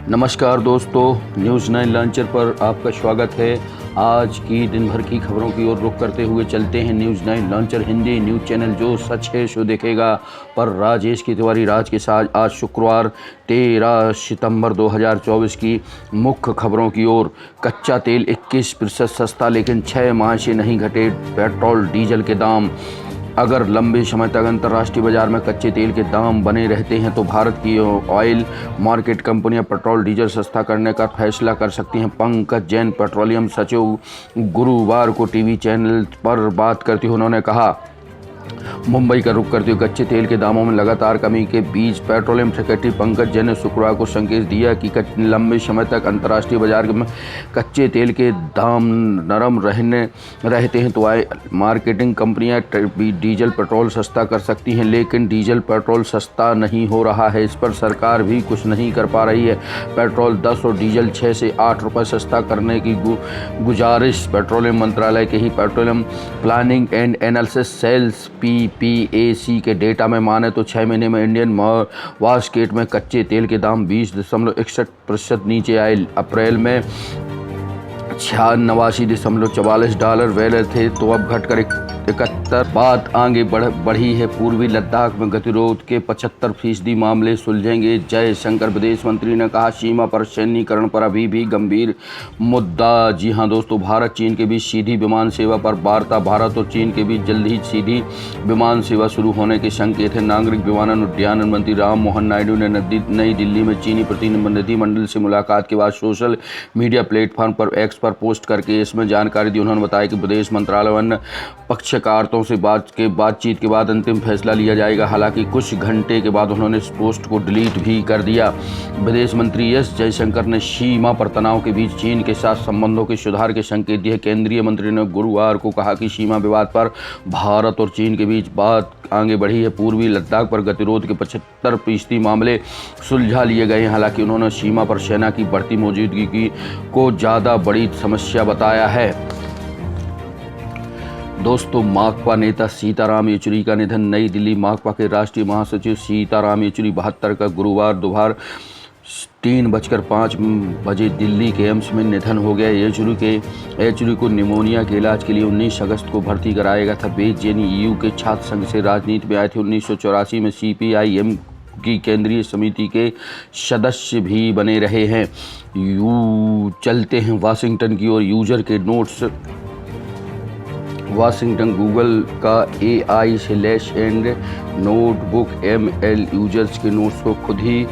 नमस्कार दोस्तों, news 9 launcher पर आपका स्वागत है। आज की दिन भर की खबरों की ओर रुख करते हुए चलते हैं news 9 launcher Hindi news channel जो सच है सो देखेगा पर राजेश की तिवारी राज के साथ आज शुक्रवार 13 सितंबर 2024 की मुख्य खबरों की ओर। कच्चा तेल 21% सस्ता, लेकिन 6 माह से नहीं घटे पेट्रोल डीजल के दाम। अगर लंबे समय तक अंतर्राष्ट्रीय बाजार में कच्चे तेल के दाम बने रहते हैं तो भारत की ऑयल मार्केट कंपनियां पेट्रोल डीजल सस्ता करने का फैसला कर सकती हैं। पंकज जैन, पेट्रोलियम सचिव, गुरुवार को टीवी चैनल पर बात करते हुए उन्होंने कहा, मुंबई का रुख करते हुए कच्चे तेल के दामों में लगातार कमी के बीच पेट्रोलियम सेक्रेटरी पंकज जैन ने शुक्रवार को संकेत दिया कि लंबे समय तक अंतर्राष्ट्रीय बाजार में कच्चे तेल के दाम नरम रहते हैं तो मार्केटिंग कंपनियां डीजल पेट्रोल सस्ता कर सकती हैं, लेकिन डीजल पेट्रोल सस्ता नहीं हो रहा है। इस पर सरकार भी कुछ नहीं कर पा रही है। पेट्रोल 10 और डीजल 6 से 8 रुपये सस्ता करने की गुजारिश पेट्रोलियम मंत्रालय के ही petroleum planning and analysis cells PPAC के डेटा में माने तो 6 महीने में इंडियन बास्केट में कच्चे तेल के दाम 20.61% नीचे आए। अप्रैल में $89.44 वैले थे तो अब घटकर 71। बात आगे बढ़ी है। पूर्वी लद्दाख में गतिरोध के 75% मामले सुलझेंगे। जयशंकर विदेश मंत्री ने कहा, सीमा पर सैन्यीकरण पर अभी भी गंभीर मुद्दा। जी हां दोस्तों, भारत चीन के बीच सीधी विमान सेवा पर वार्ता। भारत और चीन के बीच जल्द ही सीधी विमान सेवा शुरू होने के संकेत हैं। नागरिक विमानन उड्डयन मंत्री राम मोहन नायडू ने नई दिल्ली में चीनी प्रतिनिधिमंडल से मुलाकात के बाद सोशल मीडिया प्लेटफॉर्म पर एक्स पर पोस्ट करके इसमें जानकारी दी। उन्होंने बताया कि विदेश मंत्रालय अन्य पक्षकारों से बातचीत के बाद अंतिम फैसला लिया जाएगा। हालांकि कुछ घंटे के बाद उन्होंने इस पोस्ट को डिलीट भी कर दिया। विदेश मंत्री एस जयशंकर ने सीमा पर तनाव के बीच चीन के साथ संबंधों के सुधार के संकेत दिए। केंद्रीय मंत्री ने गुरुवार को कहा कि सीमा विवाद पर भारत और चीन के बीच बात आगे बढ़ी है। पूर्वी लद्दाख पर गतिरोध के 75% मामले सुलझा लिए गए हैं। हालांकि उन्होंने सीमा पर सेना की बढ़ती मौजूदगी को ज़्यादा बड़ी समस्या बताया है। दोस्तों, माकपा नेता सीताराम येचुरी का निधन। नई दिल्ली। माकपा के राष्ट्रीय महासचिव सीताराम येचुरी 72 का गुरुवार दोपहर 3:05 दिल्ली के एम्स में निधन हो गया। येचुरी को निमोनिया के इलाज के लिए 19 अगस्त को भर्ती कराया गया था। वे JNU के छात्र संघ से राजनीति में आए थे। 1984 में CPIM की केंद्रीय समिति के सदस्य भी बने रहे हैं। चलते हैं वाशिंगटन की ओर। यूजर के नोट्स। वाशिंगटन गूगल का AI/ and notebook ML users के नोट्स को खुद ही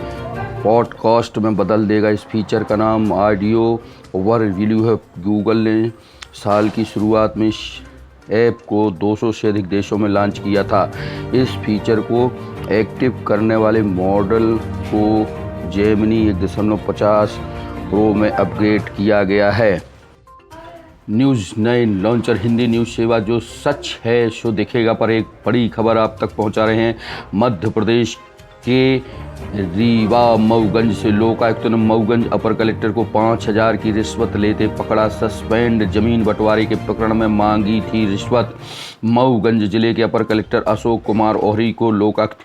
पॉडकास्ट में बदल देगा। इस फीचर का नाम ऑडियो ओवरव्यू है। गूगल ने साल की शुरुआत में ऐप को 200 से अधिक देशों में लॉन्च किया था। इस फीचर को एक्टिव करने वाले मॉडल को जेमिनी 1.50 प्रो में अपग्रेड किया गया है। न्यूज़ 9 लॉन्चर हिंदी न्यूज़ सेवा जो सच है सो दिखेगा पर एक बड़ी खबर आप तक पहुंचा रहे हैं। मध्य प्रदेश के रीवा मऊगंज से लोकायुक्त ने मऊगंज अपर कलेक्टर को 5,000 की रिश्वत लेते पकड़ा। सस्पेंड जमीन बंटवारे के प्रकरण में मांगी थी रिश्वत। मऊगंज जिले के अपर कलेक्टर अशोक कुमार ओहरी को लोकायुक्त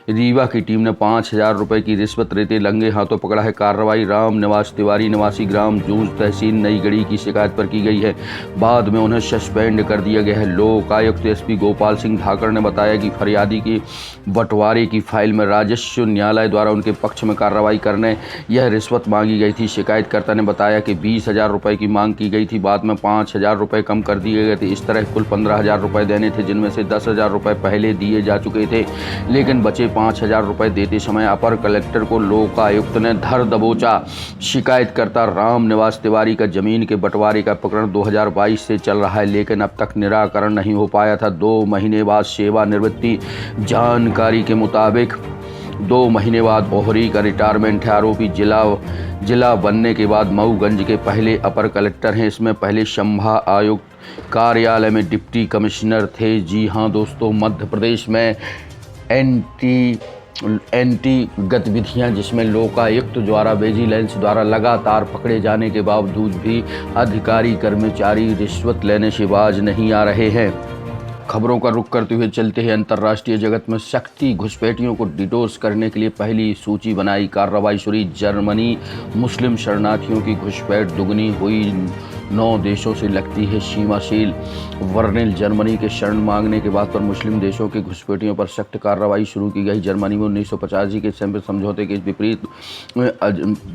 रीवा की टीम ने 5,000 रुपये की रिश्वत लेते लंगे हाथों पकड़ा है। कार्रवाई राम निवास तिवारी निवासी ग्राम जूझ तहसील नई गढ़ी की शिकायत पर की गई है। बाद में उन्हें सस्पेंड कर दिया गया है। लोकायुक्त SP गोपाल सिंह ढाकर ने बताया कि फरियादी की बंटवारे की फाइल में राजस्व न्यायालय द्वारा उनके पक्ष में कार्रवाई करने यह रिश्वत मांगी गई थी। शिकायतकर्ता ने बताया कि 20,000 रुपये की मांग की गई थी, बाद में 5,000 रुपये कम कर दिए गए थे। इस तरह कुल 15,000 रुपये देने थे, जिनमें से 10,000 रुपये पहले दिए जा चुके थे, लेकिन बचे 5,000 रुपये देते समय अपर कलेक्टर को लोकायुक्त ने धर दबोचा। शिकायतकर्ता राम निवास तिवारी का जमीन के बंटवारे का प्रकरण 2022 से चल रहा है, लेकिन अब तक निराकरण नहीं हो पाया था। 2 महीने बाद सेवानिवृत्ति। जानकारी के मुताबिक 2 महीने बाद ओहरी का रिटायरमेंट है। आरोपी जिला बनने के बाद मऊगंज के पहले अपर कलेक्टर हैं। इसमें पहले संभाग आयुक्त कार्यालय में डिप्टी कमिश्नर थे। जी हां दोस्तों, मध्य प्रदेश में एंटी गतिविधियां जिसमें लोकायुक्त द्वारा विजिलेंस द्वारा लगातार पकड़े जाने के बावजूद भी अधिकारी कर्मचारी रिश्वत लेने से बाज नहीं आ रहे हैं। खबरों का रुख करते हुए चलते हैं अंतर्राष्ट्रीय जगत में। शक्ति घुसपैठियों को डिडोस करने के लिए पहली सूची बनाई, कार्रवाई शुरू। जर्मनी, मुस्लिम शरणार्थियों की घुसपैठ दुगनी हुई, 9 देशों से लगती है सीमा सील। वर्निल, जर्मनी के शरण मांगने के बाद पर मुस्लिम देशों की घुसपैठियों पर सख्त कार्रवाई शुरू की गई। जर्मनी में 1985 के सैन्य समझौते के विपरीत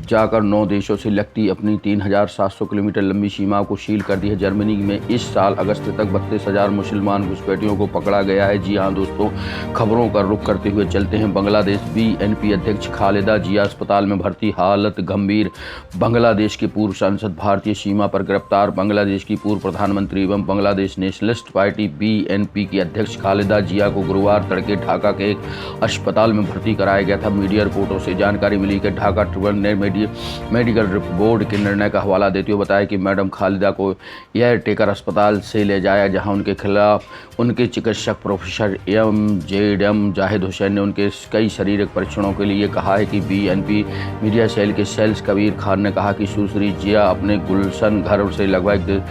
जाकर 9 देशों से लगती अपनी 3700 किलोमीटर लंबी सीमा को सील कर दी है। जर्मनी में इस साल अगस्त तक 32,000 मुसलमान घुसपैठियों को पकड़ा गया है। जी हाँ दोस्तों, खबरों का रुख करते हुए चलते हैं बांग्लादेश। बीएनपी अध्यक्ष खालिदा जिया अस्पताल में भर्ती, हालत गंभीर। बांग्लादेश के पूर्व सांसद भारतीय सीमा पर गिरफ्तार। बांग्लादेश की पूर्व प्रधानमंत्री एवं बांग्लादेश नेशनलिस्ट पार्टी बीएनपी की अध्यक्ष खालिदा जिया को गुरुवार तड़के ढाका के एक अस्पताल में भर्ती कराया गया था। मीडिया रिपोर्टों से जानकारी मिली कि ढाका ट्रिब्यूनल ने मेडिकल बोर्ड के निर्णय का हवाला देते हुए बताया कि मैडम खालिदा को एयर टेकर अस्पताल से ले जाया, जहां उनके खिलाफ उनके चिकित्सक प्रोफेसर एम जाहिद हुसैन ने उनके कई शारीरिक परीक्षणों के लिए कहा है कि बीएनपी मीडिया सेल के सेल्स कबीर खान ने कहा कि सुश्री जिया अपने गुलशन घर से लगभग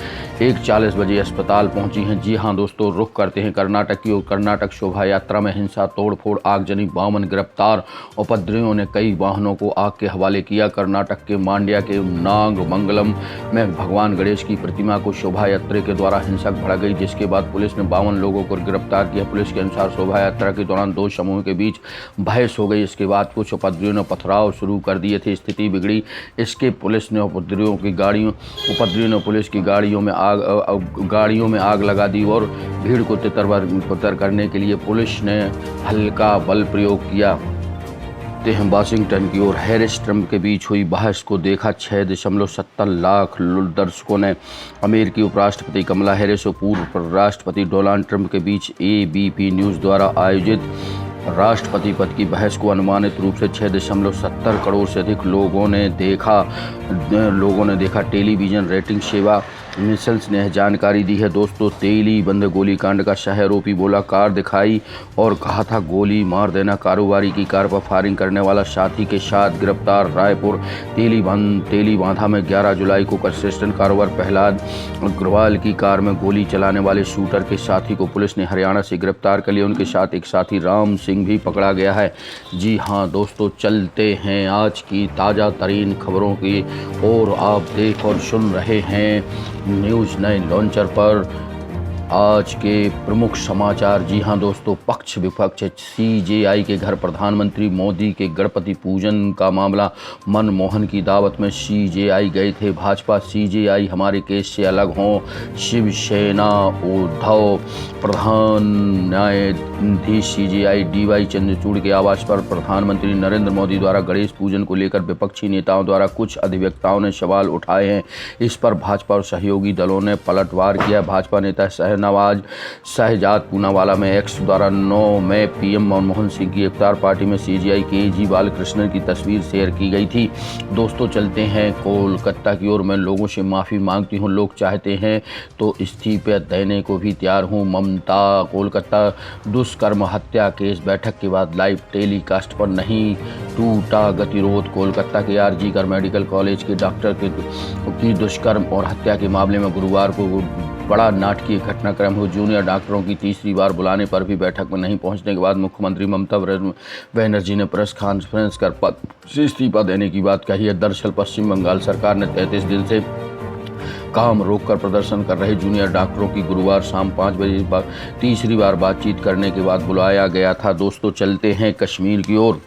1:40 बजे अस्पताल पहुंची हैं। जी हां दोस्तों, रुख करते हैं कर्नाटक की ओर। कर्नाटक शोभा यात्रा में हिंसा, तोड़फोड़, आगजनी, 52 गिरफ्तार। उपद्रवियों ने कई वाहनों को आग के हवाले किया। कर्नाटक के मांड्या के नागमंगलम में भगवान गणेश की प्रतिमा को शोभा यात्रा के द्वारा हिंसक भड़क गई, जिसके बाद पुलिस ने 52 लोगों को गिरफ्तार किया। पुलिस के अनुसार शोभा यात्रा के दौरान 2 समूहों के बीच बहस हो गई। इसके बाद कुछ उपद्रवियों ने पथराव शुरू कर दिए थे, स्थिति बिगड़ी। इसके पुलिस ने उपद्रवियों ने पुलिस की गाड़ियों में आग लगा दी और भीड़ को तितर करने के लिए पुलिस ने हल्का बल प्रयोग किया। वाशिंगटन की ओर। हैरिस ट्रंप के बीच हुई बहस को देखा 6.70 लाख दर्शकों ने। अमेरिकी उपराष्ट्रपति कमला हैरिस और पूर्व राष्ट्रपति डोनाल्ड ट्रंप के बीच एबीपी न्यूज़ द्वारा आयोजित राष्ट्रपति पद की बहस को अनुमानित रूप से 6.70 करोड़ से अधिक लोगों ने देखा। टेलीविजन रेटिंग सेवा मिसल्स ने जानकारी दी है। दोस्तों, तेली बंद गोलीकांड का सहआरोपी बोला, कार दिखाई और कहा था गोली मार देना। कारोबारी की कार पर फायरिंग करने वाला साथी के साथ गिरफ्तार। रायपुर तेली बांधा में 11 जुलाई को कंस्ट्रक्शन कारोबार प्रहलाद अग्रवाल की कार में गोली चलाने वाले शूटर के साथी को पुलिस ने हरियाणा से गिरफ्तार कर लिया। उनके साथ एक साथी राम सिंह भी पकड़ा गया है। जी हाँ दोस्तों, चलते हैं आज की ताज़ा तरीन खबरों की और आप देख और सुन रहे हैं न्यूज़ 9 लॉन्चर पर आज के प्रमुख समाचार। जी हां दोस्तों, पक्ष विपक्ष सीजेआई के घर, प्रधानमंत्री मोदी के गणपति पूजन का मामला। मनमोहन की दावत में सीजेआई गए थे भाजपा। सीजेआई हमारे केस से अलग हों, शिवसेना उद्धव। प्रधान न्यायाधीश सीजेआई डीवाई चंद्रचूड़ के आवास पर प्रधानमंत्री नरेंद्र मोदी द्वारा गणेश पूजन को लेकर विपक्षी नेताओं द्वारा कुछ अधिवक्ताओं ने सवाल उठाए हैं। इस पर भाजपा और सहयोगी दलों ने पलटवार किया। भाजपा नेता नवाज शहजाद पूनावाला में एक्स द्वारा 9 मई पीएम मनमोहन सिंह की इफ्तार पार्टी में सीजेआई के जी बालकृष्णन की तस्वीर शेयर की गई थी। दोस्तों, चलते हैं कोलकाता की ओर। मैं लोगों से माफ़ी मांगती हूं, लोग चाहते हैं तो इस्तीफा देने को भी तैयार हूं। ममता। कोलकाता दुष्कर्म हत्या केस बैठक के बाद लाइव टेलीकास्ट पर नहीं टूटा गतिरोध। कोलकाता के आरजीकर मेडिकल कॉलेज के डॉक्टर की दुष्कर्म और हत्या के मामले में गुरुवार को बड़ा नाटकीय घटनाक्रम हो। जूनियर डॉक्टरों की तीसरी बार बुलाने पर भी बैठक में नहीं पहुंचने के बाद मुख्यमंत्री ममता बनर्जी ने प्रेस कॉन्फ्रेंस कर पद से इस्तीफा देने की बात कही है। दरअसल पश्चिम बंगाल सरकार ने 33 दिन से काम रोककर प्रदर्शन कर रहे जूनियर डॉक्टरों की गुरुवार शाम 5 बजे तीसरी बार बातचीत करने के बाद बुलाया गया था। दोस्तों, चलते हैं कश्मीर की ओर।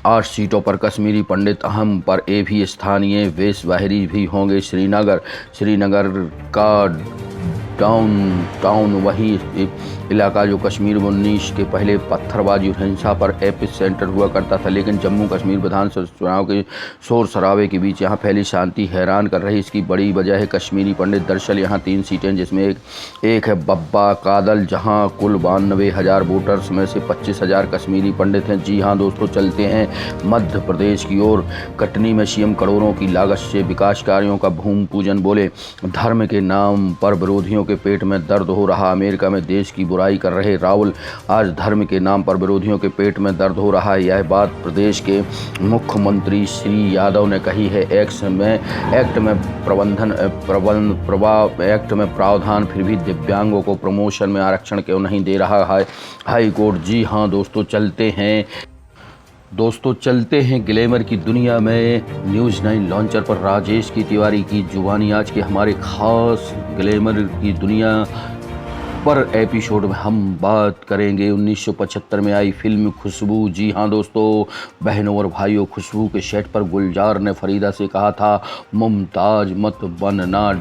8 सीटों पर कश्मीरी पंडित अहम पर भी स्थानीय वेशवाहरी भी होंगे। श्रीनगर का डाउन वही इलाका जो कश्मीर में 19 के पहले पत्थरबाजी और हिंसा पर एपिसेंटर हुआ करता था, लेकिन जम्मू कश्मीर विधानसभा चुनाव के शोर शराबे के बीच यहाँ फैली शांति हैरान कर रही। इसकी बड़ी वजह है कश्मीरी पंडित। दरअसल यहाँ 3 सीटें जिसमें एक है बब्बा कादल, जहाँ कुल 92,000 वोटर्स में से 25,000 कश्मीरी पंडित हैं। जी हाँ दोस्तों, चलते हैं मध्य प्रदेश की ओर। कटनी में सीएम करोड़ों की लागत से विकास कार्यों का भूमि पूजन। बोले धर्म के नाम पर विरोधियों के पेट में दर्द हो रहा। अमेरिका में देश की बुराई कर रहे राहुल आज धर्म के नाम पर विरोधियों के पेट में दर्द हो रहा है। यह बात प्रदेश के मुख्यमंत्री श्री यादव ने कही है। एक्ट में प्रावधान फिर भी दिव्यांगों को प्रमोशन में आरक्षण क्यों नहीं दे रहा है हाई कोर्ट। जी हाँ दोस्तों, चलते हैं ग्लैमर की दुनिया में। न्यूज़ 9 लॉन्चर पर राजेश की तिवारी की जुबानी आज के हमारे खास ग्लैमर की दुनिया पर एपिसोड में हम बात करेंगे 1975 में आई फिल्म खुशबू। जी हाँ दोस्तों, बहनों और भाइयों, खुशबू के सेट पर गुलजार ने फरीदा से कहा था, मुमताज मत बनना,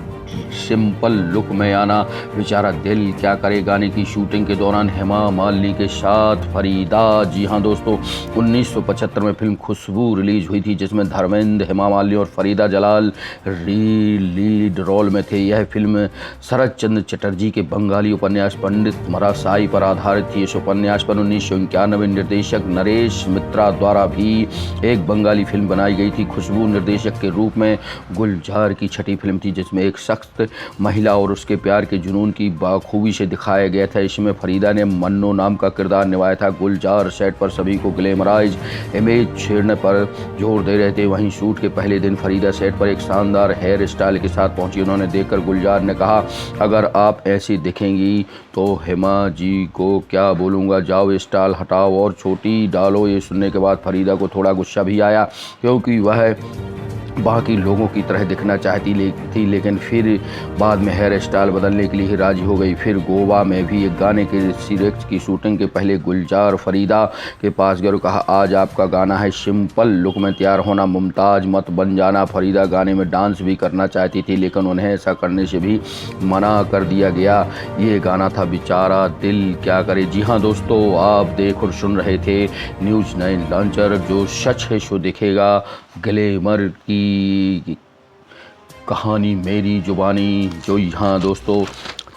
सिंपल लुक में आना, बेचारा दिल क्या करे। गाने की शूटिंग के दौरान हेमा मालिनी के साथ फरीदा। जी हाँ दोस्तों, 1975 में फिल्म खुशबू रिलीज हुई थी, जिसमें धर्मेंद्र, हेमा मालिनी और फरीदा जलाल लीड रोल में थे। यह फिल्म शरद चंद्र चटर्जी के बंगाली उपन्यास पंडित मरासाई पर आधारित थी। इस उपन्यास पर 1991 निर्देशक नरेश मित्रा द्वारा भी एक बंगाली फिल्म बनाई गई थी। खुशबू निर्देशक के रूप में गुलजार की छठी फिल्म थी, जिसमें एक सख्त महिला और उसके प्यार के जुनून की बाखूबी से दिखाया गया था। इसमें फरीदा ने मन्नो नाम का किरदार निभाया था। गुलजार सेट पर सभी को ग्लैमराइज इमेज छेड़ने पर जोर दे रहे थे। वहीं शूट के पहले दिन फरीदा सेट पर एक शानदार हेयर स्टाइल के साथ पहुंची। उन्होंने देखकर गुलजार ने कहा, अगर आप ऐसी दिखेंगी तो हेमा जी को क्या बोलूँगा, जाओ स्टाइल हटाओ और छोटी डालो। ये सुनने के बाद फरीदा को थोड़ा गुस्सा भी आया, क्योंकि वह बाकी लोगों की तरह दिखना चाहती थी, लेकिन फिर बाद में हेयर स्टाइल बदलने के लिए राजी हो गई। फिर गोवा में भी एक गाने के सीरीज की शूटिंग के पहले गुलजार फरीदा के पास गए, कहा, आज आपका गाना है, सिंपल लुक में तैयार होना, मुमताज मत बन जाना। फरीदा गाने में डांस भी करना चाहती थी, लेकिन उन्हें ऐसा करने से भी मना कर दिया गया। ये गाना था बेचारा दिल क्या करे। जी हाँ दोस्तों, आप देख और सुन रहे थे न्यूज़ 9 लॉन्चर, जो सच है सो दिखेगा, ग्लैमर की कहानी मेरी जुबानी। जो यहाँ दोस्तों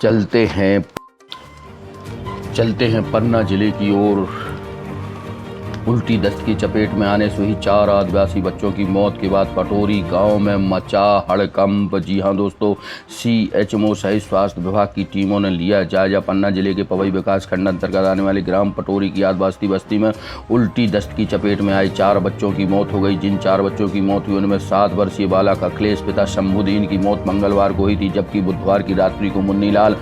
चलते हैं पन्ना जिले की ओर। उल्टी दस्त की चपेट में आने से हुई 4 आदिवासी बच्चों की मौत के बाद पटोरी गांव में मचा हड़कंप। जी हां दोस्तों, CHMO सहित स्वास्थ्य विभाग की टीमों ने लिया जायजा। पन्ना जिले के पवई विकास खंड अंतर्गत आने वाले ग्राम पटोरी की आदिवासी बस्ती में उल्टी दस्त की चपेट में आए 4 बच्चों की मौत हो गई। जिन 4 बच्चों की मौत हुई उनमें 7 वर्षीय बालक अखिलेश पिता शंभुदीन की मौत मंगलवार को हुई थी, जबकि बुधवार की रात्रि को मुन्नीलाल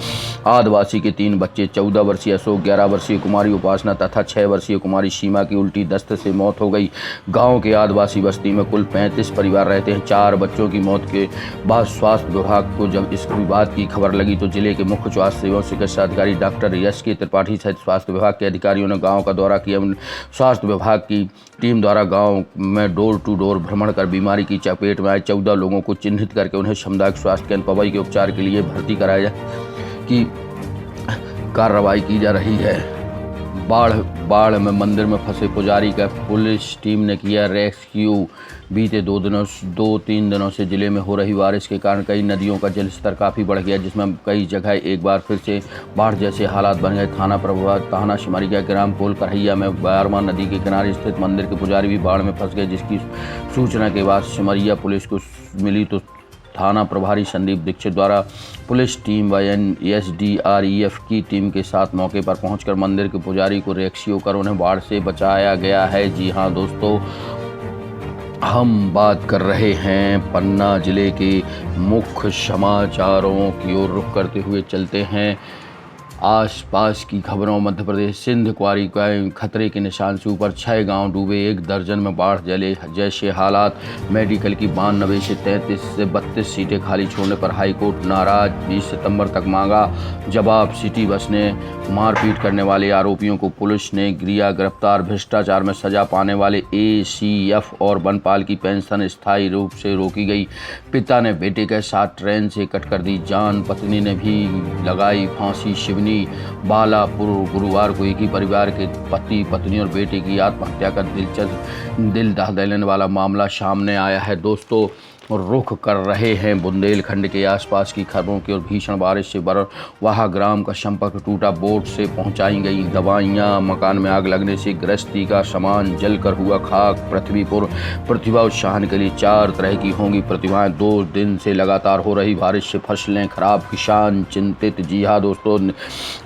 आदिवासी के 3 बच्चे 14 वर्षीय अशोक, 11 वर्षीय कुमारी उपासना तथा 6 वर्षीय कुमारी सीमा की उल्टी दस्त से मौत हो गई। गांव के आदिवासी बस्ती में कुल 35 परिवार रहते हैं। 4 बच्चों की मौत के बाद स्वास्थ्य विभाग को जब इस बात की खबर लगी तो जिले के मुख्य स्वास्थ्य एवं चिकित्सा अधिकारी डॉक्टर यश के त्रिपाठी सहित स्वास्थ्य विभाग के अधिकारियों ने गांव का दौरा किया। स्वास्थ्य विभाग की टीम द्वारा गांव में डोर टू डोर भ्रमण कर बीमारी की चपेट में आए 14 लोगों को चिन्हित करके उन्हें सामुदायिक स्वास्थ्य केंद्र पवई के उपचार के लिए भर्ती कराया की कार्रवाई की जा रही है। बाढ़ में मंदिर में फंसे पुजारी का पुलिस टीम ने किया रेस्क्यू। बीते 2-3 दिनों से जिले में हो रही बारिश के कारण कई नदियों का जलस्तर काफ़ी बढ़ गया, जिसमें कई जगह एक बार फिर से बाढ़ जैसे हालात बन गए। थाना सिमरिया ग्राम पोल करहैया में बारवा नदी के किनारे स्थित मंदिर के पुजारी भी बाढ़ में फंस गए, जिसकी सूचना के बाद सिमरिया पुलिस को मिली तो थाना प्रभारी संदीप दीक्षित द्वारा पुलिस टीम व SDREF की टीम के साथ मौके पर पहुंचकर मंदिर के पुजारी को रेस्क्यू कर उन्हें बाढ़ से बचाया गया है। जी हां दोस्तों, हम बात कर रहे हैं पन्ना जिले के मुख्य समाचारों की ओर रुख करते हुए चलते हैं आसपास की खबरों। मध्य प्रदेश सिंध क्वारी का खतरे के निशान से ऊपर 6 गांव डूबे, 1 दर्जन में बाढ़ जैसे हालात। मेडिकल की 92 से 33 से 32 सीटें खाली छोड़ने पर हाईकोर्ट नाराज, 20 सितंबर तक मांगा जवाब। सिटी बस ने मारपीट करने वाले आरोपियों को पुलिस ने किया गिरफ्तार। भ्रष्टाचार में सजा पाने वाले ACF और वनपाल की पेंशन स्थायी रूप से रोकी गई। पिता ने बेटे के साथ ट्रेन से कट कर दी जान, पत्नी ने भी लगाई फांसी। शिवनी बालापुर गुरुवार को एक ही परिवार के पति पत्नी और बेटे की आत्महत्या का दिल दहलाने वाला मामला सामने आया है। दोस्तों, रुख कर रहे हैं। बुंदेलखंड के आसपास की खबरों की और भीषण बारिश से वाहग्राम का संपर्क टूटा। बोट से पहुंचाई गई दवाइयां, मकान में आग लगने से गृहस्थी का सामान जलकर हुआ खाक। पृथ्वीपुर प्रतिभा उत्साहन के लिए 4 तरह की होंगी प्रतिभाएं। 2 दिन से लगातार हो रही बारिश से फसलें खराब, किसान चिंतित। जी हाँ दोस्तों,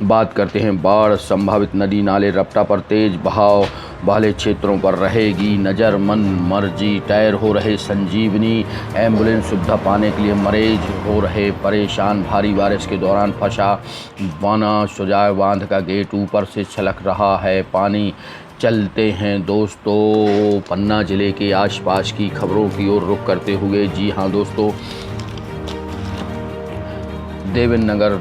बात करते हैं बाढ़ संभावित। नदी नाले रपटा पर तेज बहाव वाले क्षेत्रों पर रहेगी नज़र। मन मर्जी टायर हो रहे संजीवनी। एम्बुलेंस सुविधा पाने के लिए मरीज हो रहे परेशान। भारी बारिश के दौरान फंसा बना सुजाय बांध का गेट, ऊपर से छलक रहा है पानी। चलते हैं दोस्तों पन्ना जिले के आसपास की खबरों की ओर रुख करते हुए। जी हाँ दोस्तों, देवेंद्र नगर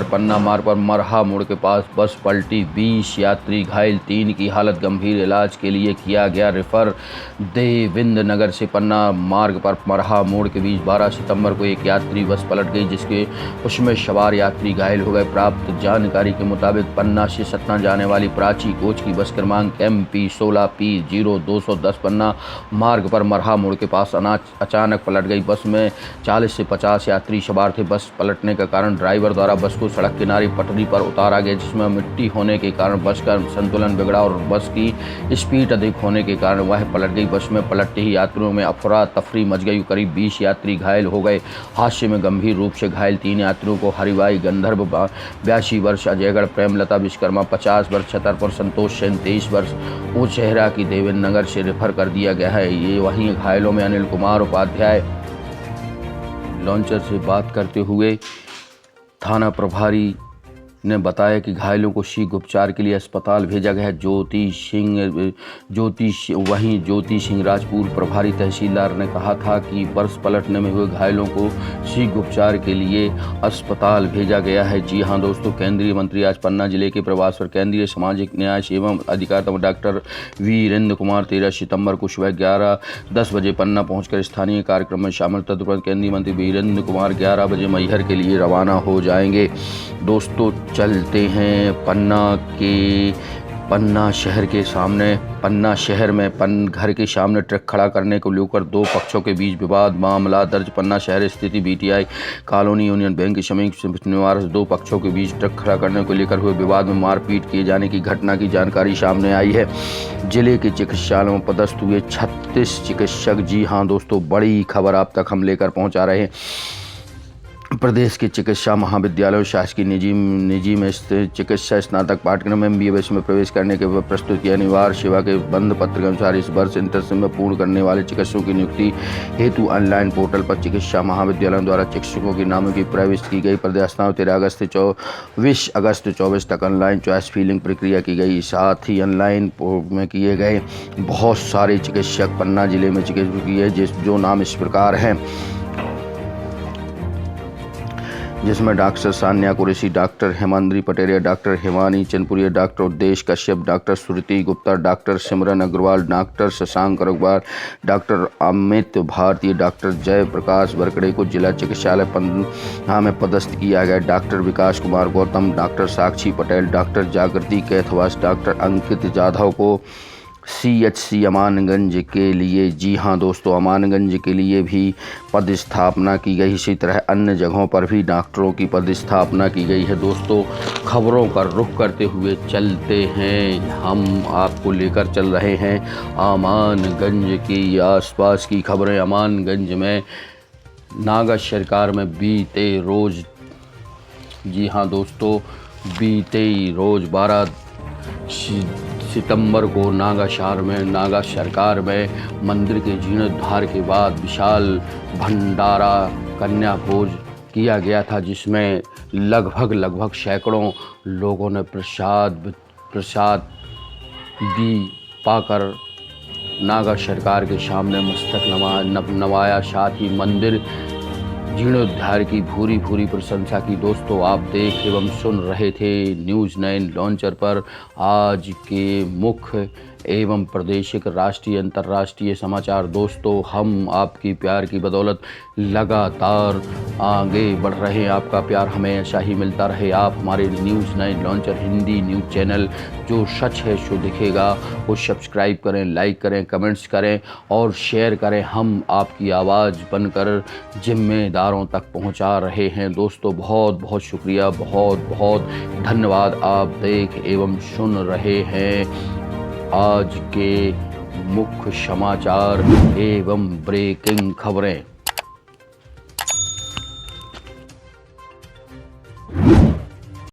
पन्ना मार्ग पर मरहा मोड़ के पास बस पलटी, 20 यात्री घायल, 3 की हालत गंभीर, इलाज के लिए किया गया रेफर। देवेंद्र नगर से पन्ना मार्ग पर मरहा मोड़ के बीच 12 सितंबर को एक यात्री बस पलट गई, उसमें सवार यात्री घायल हो गए। प्राप्त जानकारी के मुताबिक पन्ना से सतना जाने वाली प्राची कोच की बस क्रमांक MP 16P0210 पन्ना मार्ग पर मरहा मोड़ के पास अचानक पलट गई। बस में 40 से 50 यात्री सवार थे। बस पलटने के कारण ड्राइवर द्वारा बस को सड़क किनारे पटरी पर उतारा गया, जिसमें मिट्टी होने के कारण बस का संतुलन बिगड़ा और बस की स्पीड अधिक होने के कारण वह पलट गई। बस में पलटते ही यात्रियों में अफरा तफरी मच गई। करीब 20 यात्री घायल हो गए। हादसे में गंभीर रूप से घायल 3 यात्रियों को हरिवाई गंधर्व 82 वर्ष, अजयगढ़ प्रेमलता विश्वकर्मा 50 वर्ष, छतरपुर संतोष सेन 23 वर्ष वो चेहरा की देवेंद्र नगर से रेफर कर दिया गया है। ये वहीं घायलों में अनिल कुमार उपाध्याय। लॉन्चर से बात करते हुए थाना प्रभारी ने बताया कि घायलों को शीघ्र उपचार के लिए अस्पताल भेजा गया है। ज्योति सिंह राजपूत प्रभारी तहसीलदार ने कहा था कि बस पलटने में हुए घायलों को शीघ्र उपचार के लिए अस्पताल भेजा गया है। जी हां दोस्तों, केंद्रीय मंत्री आज पन्ना जिले के प्रवास पर। केंद्रीय सामाजिक न्याय एवं अधिकारिता डॉक्टर वीरेंद्र कुमार 13 सितंबर को सुबह 11:10 बजे पन्ना पहुंचकर स्थानीय कार्यक्रम में शामिल। तदुपरांत केंद्रीय मंत्री वीरेंद्र कुमार 11 बजे मैहर के लिए रवाना हो जाएंगे। दोस्तों चलते हैं पन्ना शहर के सामने। पन्ना शहर में घर के सामने ट्रक खड़ा करने को लेकर 2 पक्षों के बीच विवाद, मामला दर्ज। पन्ना शहर स्थित BTI कॉलोनी यूनियन बैंक के समीप शनिवार 2 पक्षों के बीच ट्रक खड़ा करने को लेकर हुए विवाद में मारपीट किए जाने की घटना की जानकारी सामने आई है। जिले के चिकित्सालय में पदस्थ हुए 36 चिकित्सक। जी हाँ दोस्तों, बड़ी खबर आप तक हम लेकर पहुँचा रहे हैं। प्रदेश के चिकित्सा महाविद्यालय शासकीय निजी में चिकित्सा स्नातक पाठ्यक्रम MBBS में प्रवेश करने के बाद प्रस्तुत किया अनिवार्य सेवा के बंद पत्र के अनुसार इस वर्ष इंटर्नशिप में पूर्ण करने वाले चिकित्सकों की नियुक्ति हेतु ऑनलाइन पोर्टल पर चिकित्सा महाविद्यालयों द्वारा चिकित्सकों के नामों की प्रविष्टि की गई। प्रदेशनाव 13 अगस्त से 24 अगस्त 24 तक ऑनलाइन चॉइस फिलिंग प्रक्रिया की गई। साथ ही ऑनलाइन में किए गए बहुत सारे चिकित्सक पन्ना जिले में चिकित्सक किए, जो नाम इस प्रकार हैं, जिसमें doctor Sanya Qureshi, doctor Hemandri Pateriya, doctor Himani Chandpuriya, doctor Uddesh Kashyap, doctor Shruti Gupta, doctor Simran Agarwal, doctor Shashank Agarwal, doctor Amit Bharti, doctor Jai Prakash Barkade को जिला चिकित्सालय पन्ना में पदस्थ किया गया। डॉक्टर विकास कुमार गौतम, डॉक्टर साक्षी पटेल, डॉक्टर जागृति कैथवास, डॉक्टर अंकित जाधव को CHC अमानगंज के लिए, जी हाँ दोस्तों, अमानगंज के लिए भी पदस्थापना की गई। इसी तरह अन्य जगहों पर भी डॉक्टरों की पदस्थापना की गई है। दोस्तों खबरों का रुख करते हुए चलते हैं, हम आपको लेकर चल रहे हैं अमानगंज की आसपास की खबरें। अमानगंज में नागा सरकार में बीते रोज, जी हाँ दोस्तों, बीते रोज 12 सितंबर को नागा सरकार में मंदिर के जीर्णोद्धार के बाद विशाल भंडारा कन्या भोज किया गया था, जिसमें लगभग सैकड़ों लोगों ने प्रसाद भी पाकर नागा सरकार के सामने मस्तक नवाया। साथ ही मंदिर जीर्णोद्धार की भूरी प्रशंसा की। दोस्तों आप देख एवं सुन रहे थे न्यूज़ 9 लॉन्चर पर आज के मुख्य एवं प्रादेशिक, राष्ट्रीय, अंतर्राष्ट्रीय समाचार। दोस्तों, हम आपकी प्यार की बदौलत लगातार आगे बढ़ रहे हैं। आपका प्यार हमेशा ही मिलता रहे। आप हमारे news 9 launcher Hindi news channel जो सच है शो दिखेगा वो सब्सक्राइब करें, लाइक करें, कमेंट्स करें और शेयर करें। हम आपकी आवाज़ बनकर जिम्मेदारों तक पहुंचा रहे हैं। दोस्तों, बहुत बहुत शुक्रिया, बहुत बहुत धन्यवाद। आप देख एवं सुन रहे हैं आज के मुख्य समाचार एवं ब्रेकिंग खबरें।